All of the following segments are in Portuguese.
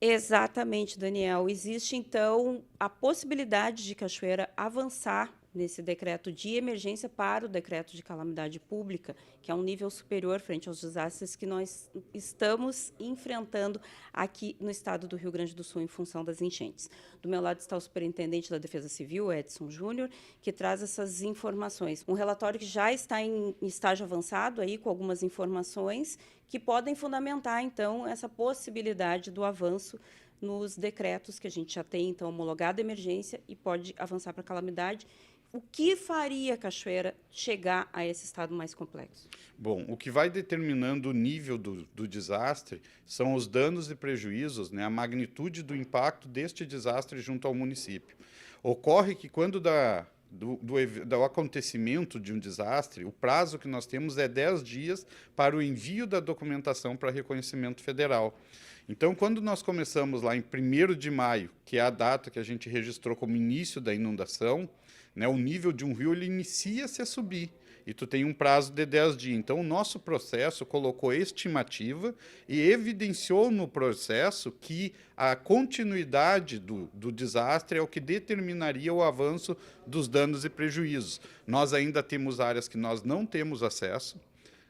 Exatamente, Daniel. Existe, então, a possibilidade de Cachoeira avançar nesse decreto de emergência para o decreto de calamidade pública, que é um nível superior frente aos desastres que nós estamos enfrentando aqui no estado do Rio Grande do Sul em função das enchentes. Do meu lado está o superintendente da Defesa Civil, Edson Júnior, que traz essas informações. Um relatório que já está em estágio avançado, aí, com algumas informações que podem fundamentar, então, essa possibilidade do avanço nos decretos que a gente já tem, então, homologado a emergência e pode avançar para a calamidade. O que faria Cachoeira chegar a esse estado mais complexo? Bom, o que vai determinando o nível do desastre são os danos e prejuízos, né, a magnitude do impacto deste desastre junto ao município. Ocorre que quando do acontecimento de um desastre, o prazo que nós temos é 10 dias para o envio da documentação para reconhecimento federal. Então, quando nós começamos lá em 1º de maio, que é a data que a gente registrou como início da inundação, né, o nível de um rio ele inicia-se a subir e tu tem um prazo de 10 dias. Então, o nosso processo colocou estimativa e evidenciou no processo que a continuidade do desastre é o que determinaria o avanço dos danos e prejuízos. Nós ainda temos áreas que nós não temos acesso,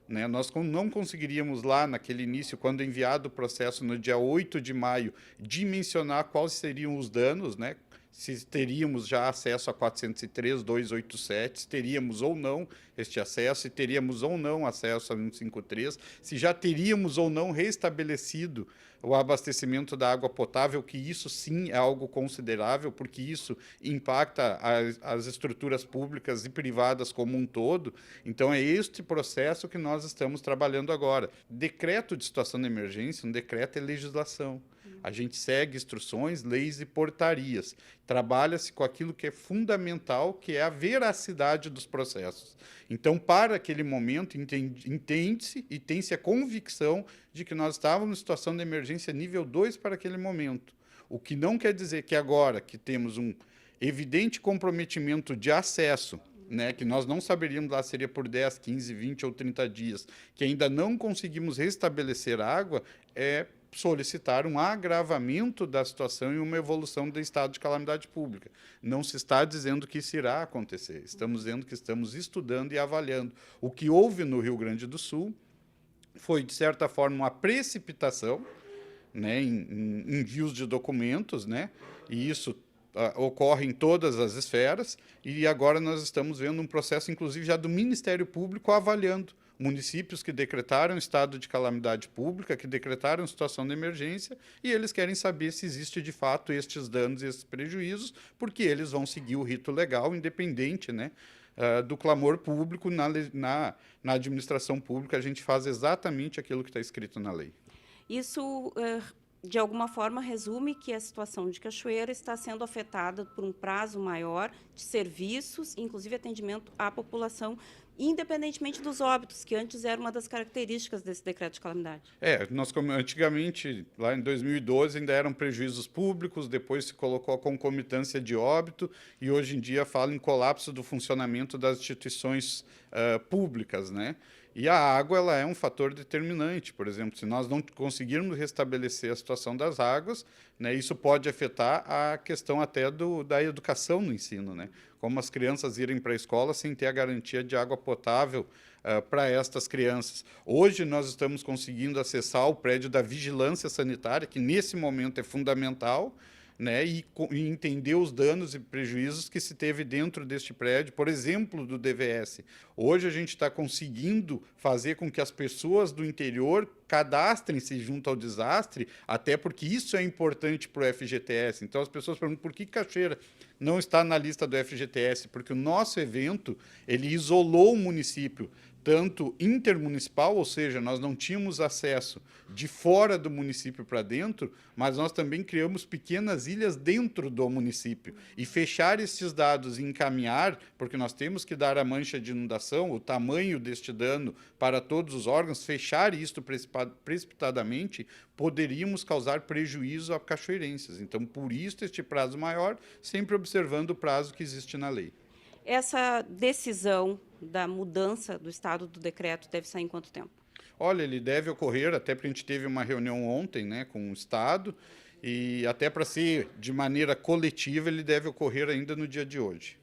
né? Nós não conseguiríamos lá, naquele início, quando enviado o processo no dia 8 de maio, dimensionar quais seriam os danos, né? Se teríamos já acesso a 403.287, se teríamos ou não este acesso, se teríamos ou não acesso a 153, se já teríamos ou não restabelecido o abastecimento da água potável, que isso sim é algo considerável, porque isso impacta as estruturas públicas e privadas como um todo. Então, é este processo que nós estamos trabalhando agora. Decreto de situação de emergência, um decreto é legislação. A gente segue instruções, leis e portarias. Trabalha-se com aquilo que é fundamental, que é a veracidade dos processos. Então, para aquele momento, entende-se e tem-se a convicção de que nós estávamos em situação de emergência nível 2 para aquele momento. O que não quer dizer que agora que temos um evidente comprometimento de acesso, né, que nós não saberíamos lá seria por 10, 15, 20 ou 30 dias, que ainda não conseguimos restabelecer água, é solicitar um agravamento da situação e uma evolução do estado de calamidade pública. Não se está dizendo que isso irá acontecer, estamos dizendo que estamos estudando e avaliando. O que houve no Rio Grande do Sul foi, de certa forma, uma precipitação, né, em envios de documentos, né, e isso ocorre em todas as esferas, e agora nós estamos vendo um processo, inclusive, já do Ministério Público avaliando municípios que decretaram estado de calamidade pública, que decretaram situação de emergência, e eles querem saber se existe de fato estes danos e esses prejuízos, porque eles vão seguir o rito legal, independente, né, do clamor público. Na administração pública, a gente faz exatamente aquilo que está escrito na lei. Isso, de alguma forma, resume que a situação de Cachoeira está sendo afetada por um prazo maior de serviços, inclusive atendimento à população, independentemente dos óbitos, que antes era uma das características desse decreto de calamidade. Nós antigamente, lá em 2012, ainda eram prejuízos públicos, depois se colocou a concomitância de óbito, e hoje em dia fala em colapso do funcionamento das instituições públicas, né? E a água ela é um fator determinante. Por exemplo, se nós não conseguirmos restabelecer a situação das águas, né, isso pode afetar a questão até da educação no ensino, né? Como as crianças irem para a escola sem ter a garantia de água potável para estas crianças. Hoje nós estamos conseguindo acessar o prédio da vigilância sanitária, que nesse momento é fundamental, né, e entender os danos e prejuízos que se teve dentro deste prédio, por exemplo, do DVS. Hoje a gente está conseguindo fazer com que as pessoas do interior cadastrem-se junto ao desastre, até porque isso é importante para o FGTS. Então as pessoas perguntam por que Cachoeira não está na lista do FGTS, porque o nosso evento ele isolou o município, tanto intermunicipal, ou seja, nós não tínhamos acesso de fora do município para dentro, mas nós também criamos pequenas ilhas dentro do município. E fechar esses dados e encaminhar, porque nós temos que dar a mancha de inundação, o tamanho deste dano para todos os órgãos, fechar isto precipitadamente, poderíamos causar prejuízo a cachoeirenses. Então, por isso, este prazo maior, sempre observando o prazo que existe na lei. Essa decisão da mudança do estado do decreto deve sair em quanto tempo? Olha, ele deve ocorrer, até porque a gente teve uma reunião ontem, né, com o Estado, e até para ser de maneira coletiva, ele deve ocorrer ainda no dia de hoje.